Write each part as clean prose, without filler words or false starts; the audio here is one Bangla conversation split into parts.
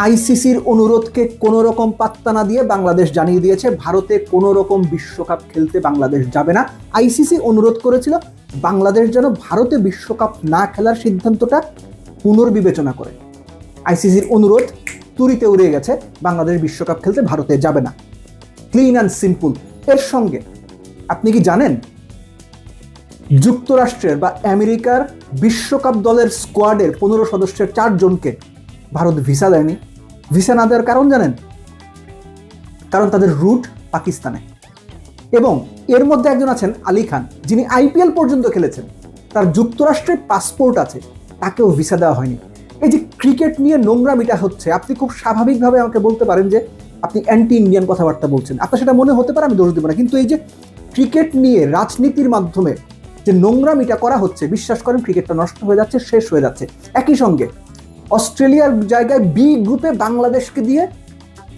আইসিসির অনুরোধকে কোনো রকম পাত্তা না দিয়ে বাংলাদেশ জানিয়ে দিয়েছে ভারতে কোনো রকম বিশ্বকাপ খেলতে বাংলাদেশ যাবে না। আইসিসি অনুরোধ করেছিল বাংলাদেশ যেন ভারতে বিশ্বকাপ না খেলার সিদ্ধান্তটা পুনর্বিবেচনা করে। আইসিসির অনুরোধ তুড়িতে উড়ে গেছে, বাংলাদেশ বিশ্বকাপ খেলতে ভারতে যাবে না। Clean and simple. এর সঙ্গে আপনি কি জানেন যুক্তরাষ্ট্রের বা আমেরিকার বিশ্বকাপ দলের স্কোয়াডের 15 সদস্যের 4 জনকে ভারত ভিসা দেয়নি? ভিসা না দেওয়ার কারণ জানেন? কারণ তাদের রুট পাকিস্তানে। এবং এর মধ্যে একজন আছেন আলী খান, যিনি আইপিএল পর্যন্ত খেলেছেন, তার যুক্তরাষ্ট্রের পাসপোর্ট আছে, তাকেও ভিসা দেওয়া হয়নি। এই যে ক্রিকেট নিয়ে নোংরামিটা হচ্ছে, আপনি খুব স্বাভাবিকভাবে আমাকে বলতে পারেন যে আপনি অ্যান্টি ইন্ডিয়ান কথাবার্তা বলছেন, আপনার সেটা মনে হতে পারে, আমি দোষ দেব না। কিন্তু এই যে ক্রিকেট নিয়ে রাজনীতির মাধ্যমে যে নোংরামিটা করা হচ্ছে, বিশ্বাস করেন ক্রিকেটটা নষ্ট হয়ে যাচ্ছে, শেষ হয়ে যাচ্ছে। একই সঙ্গে অস্ট্রেলিয়ার জায়গায় বি গ্রুপে বাংলাদেশকে দিয়ে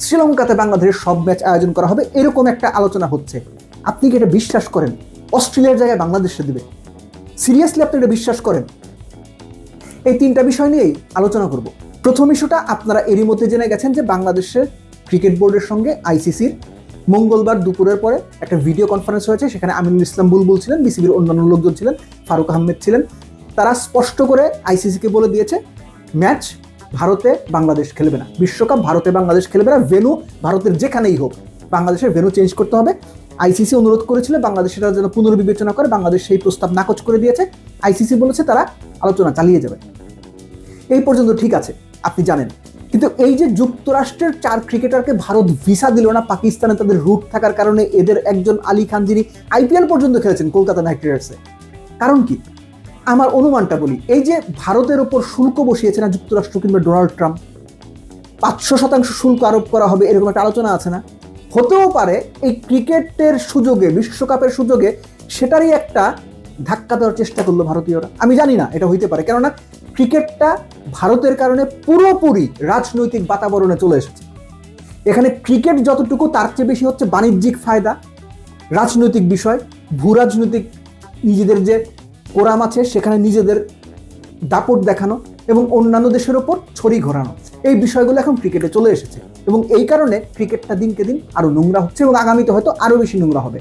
শ্রীলঙ্কাতে বাংলাদেশের সব ম্যাচ আয়োজন করা হবে, এরকম একটা আলোচনা হচ্ছে। আপনি কি এটা বিশ্বাস করেন অস্ট্রেলিয়ার জায়গায় বাংলাদেশে দিবে? সিরিয়াসলি আপনি এটা বিশ্বাস করেন? এই 3টা বিষয় নিয়েই আলোচনা করব। প্রথম ইস্যুটা, আপনারা এরই মধ্যে জেনে গেছেন যে বাংলাদেশের ক্রিকেট বোর্ডের সঙ্গে আইসিসির মঙ্গলবার দুপুরের পরে একটা ভিডিও কনফারেন্স হয়েছে। সেখানে আমিনুল ইসলাম বুলবুল ছিলেন, বিসিবির অন্যান্য লোকজন ছিলেন, ফারুক আহমেদ ছিলেন। তারা স্পষ্ট করে আইসিসিকে বলে দিয়েছে ম্যাচ ভারতে বাংলাদেশ খেলবে না, বিশ্বকাপ ভারতে বাংলাদেশ খেলবে না, ভেন্যু ভারতের যেখানেই হোক বাংলাদেশের ভেন্যু চেঞ্জ করতে হবে। আইসিসি অনুরোধ করেছিল বাংলাদেশ সেটা যেন পুনর্বিবেচনা করে, বাংলাদেশ সেই প্রস্তাব নাকচ করে দিয়েছে। আইসিসি বলেছে তারা আলোচনা চালিয়ে যাবে। এই পর্যন্ত ঠিক আছে, আপনি জানেন। কিন্তু এই যে যুক্তরাষ্ট্রের 4 ক্রিকেটারকে ভারত ভিসা দিল না পাকিস্তানে তাদের রুট থাকার কারণে, এদের একজন আলী খান যিনি আইপিএল পর্যন্ত খেলেছেন কলকাতা নাইট রাইডার্সে, কারণ কি? আমার অনুমানটা বলি, এই যে ভারতের ওপর শুল্ক বসিয়েছে না যুক্তরাষ্ট্র কিংবা ডোনাল্ড ট্রাম্প, 500% শুল্ক আরোপ করা হবে, এরকম একটা আলোচনা আছে না? হতেও পারে এই ক্রিকেটের সুযোগে, বিশ্বকাপের সুযোগে সেটারই একটা ধাক্কা দেওয়ার চেষ্টা করলো ভারতীয়রা। আমি জানি না, এটা হইতে পারে, কেননা ক্রিকেটটা ভারতের কারণে পুরোপুরি রাজনৈতিক বাতাবরণে চলে এসেছে। এখানে ক্রিকেট যতটুকু, তার চেয়ে বেশি হচ্ছে বাণিজ্যিক ফায়দা, রাজনৈতিক বিষয়, ভূ রাজনৈতিক নিজেদের যে কোরাম আছে সেখানে নিজেদের দাপট দেখানো এবং অন্যান্য দেশের ওপর ছড়ি ঘোরানো, এই বিষয়গুলো এখন ক্রিকেটে চলে এসেছে। এবং এই কারণে ক্রিকেটটা দিনকে দিন আরো নোংরা হচ্ছে এবং আগামীতে হয়তো আরো বেশি নোংরা হবে।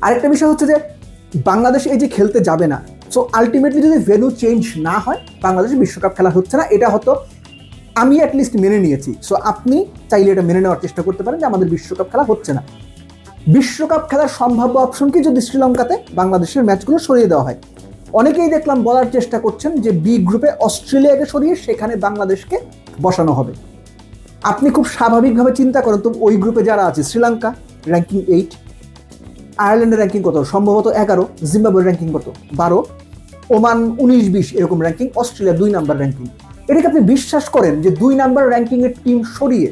আরেকটা বিষয় হচ্ছে যে বাংলাদেশ এই যে খেলতে যাবে না, সো আলটিমেটলি যদি ভেন্যু চেঞ্জ না হয় বাংলাদেশে বিশ্বকাপ খেলা হচ্ছে না, এটা হয়তো আমি অ্যাটলিস্ট মেনে নিয়েছি। সো আপনি চাইলে এটা মেনে নেওয়ার চেষ্টা করতে পারেন যে আমাদের বিশ্বকাপ খেলা হচ্ছে না। বিশ্বকাপ খেলার সম্ভাব্য অপশন কি যদি শ্রীলঙ্কাতে বাংলাদেশের ম্যাচগুলো সরিয়ে দেওয়া হয়? অনেকেই দেখলাম বলার চেষ্টা করছেন যে বি গ্রুপে অস্ট্রেলিয়াকে সরিয়ে সেখানে বাংলাদেশকে বসানো হবে। আপনি খুব স্বাভাবিকভাবে চিন্তা করেন তো, ওই গ্রুপে যারা আছে, শ্রীলঙ্কা র্যাঙ্কিং 8, আয়ারল্যান্ডের র্যাঙ্কিং কত? সম্ভবত 11, জিম্বাবুয়ের র্যাঙ্কিং কত? 12, ওমান 19-20 এরকম র্যাঙ্কিং, অস্ট্রেলিয়া 2 নাম্বার র্যাঙ্কিং। এটাকে আপনি বিশ্বাস করেন যে 2 নাম্বার র্যাঙ্কিংয়ের টিম সরিয়ে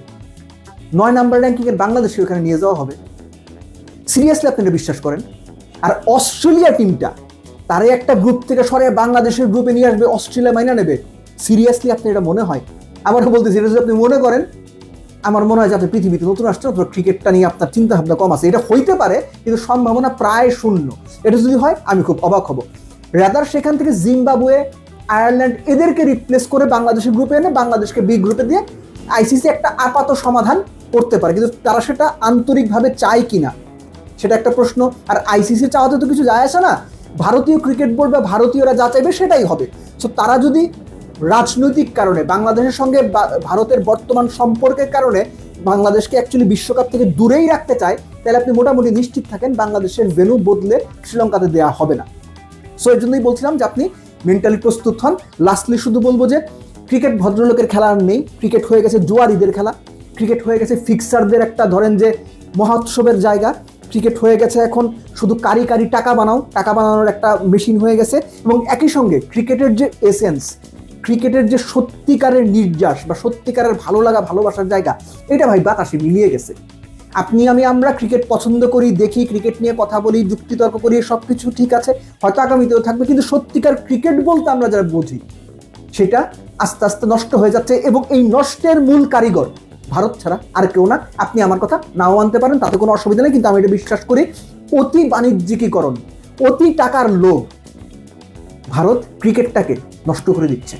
9 নাম্বার র্যাঙ্কিংয়ের বাংলাদেশকে ওখানে নিয়ে যাওয়া হবে? সিরিয়াসলি আপনি এটা বিশ্বাস করেন? আর অস্ট্রেলিয়া টিমটা তারে একটা গ্রুপ থেকে সরিয়ে বাংলাদেশের গ্রুপে নিয়ে আসবে, অস্ট্রেলিয়া মাইনা নেবে? সিরিয়াসলি আপনি এটা মনে হয়? আমারও বলতেছি, এটা যদি আপনি মনে করেন, আমার মনে হয় যে আপনি পৃথিবীতে নতুন আসছে, ক্রিকেটটা নিয়ে আপনার চিন্তা ভাবনা কম আছে। এটা হইতে পারে কিন্তু সম্ভাবনা প্রায় শূন্য। এটা যদি হয় আমি খুব অবাক হব। রাদার সেখান থেকে জিম্বাবুয়ে, আয়ারল্যান্ড এদেরকে রিপ্লেস করে বাংলাদেশের গ্রুপে এনে বাংলাদেশকে বি গ্রুপে দিয়ে আইসিসি একটা আপাত সমাধান করতে পারে, কিন্তু তারা সেটা আন্তরিকভাবে চায় কিনা সেটা একটা প্রশ্ন। আর আইসিসি চাওয়াতে তো কিছু যায় আসে না, ভারতীয় ক্রিকেট বোর্ড বা ভারতীয়রা যা চাইবে সেটাই হবে। সো তারা যদি রাজনৈতিক কারণে বাংলাদেশের সঙ্গে ভারতের বর্তমান সম্পর্কের কারণে বাংলাদেশকে অ্যাকচুয়ালি বিশ্বকাপ থেকে দূরেই রাখতে চায়, তাহলে আপনি মোটামুটি নিশ্চিত থাকেন বাংলাদেশের ভেন্যু বদলে শ্রীলঙ্কাতে দেওয়া হবে না। সো এর জন্যই বলছিলাম যে আপনি মেন্টালি প্রস্তুত হন। লাস্টলি শুধু বলবো যে ক্রিকেট ভদ্রলোকের খেলা আর নেই, ক্রিকেট হয়ে গেছে জুয়ারিদের খেলা, ক্রিকেট হয়ে গেছে ফিক্সারদের একটা ধরেন যে মহোৎসবের জায়গা, ক্রিকেট হয়ে গেছে এখন শুধু কারি কারি টাকা বানাও, টাকা বানানোর একটা মেশিন হয়ে গেছে। এবং একই সঙ্গে ক্রিকেটের যে এসেন্স, ক্রিকেটের যে সত্যিকারের নির্যাস বা সত্যিকারের ভালো লাগা ভালোবাসার জায়গা, এটা ভাই বাতাসে মিলিয়ে গেছে। আপনি আমরা ক্রিকেট পছন্দ করি, দেখি, ক্রিকেট নিয়ে কথা বলি, যুক্তিতর্ক করি, সব কিছু ঠিক আছে, হয়তো আগামীতেও থাকবে, কিন্তু সত্যিকার ক্রিকেট বলতে আমরা যারা বুঝি সেটা আস্তে আস্তে নষ্ট হয়ে যাচ্ছে। এবং এই নষ্টের মূল কারিগর ভারত ছাড়া আর কেউ না। আপনি আমার কথা নাও মানতে পারেন, তাতে কোনো অসুবিধা নেই, কিন্তু আমি এটা বিশ্বাস করি অতি বাণিজ্যিকীকরণ, অতি টাকার লোভ ভারত ক্রিকেটটাকে নষ্ট করে দিচ্ছে।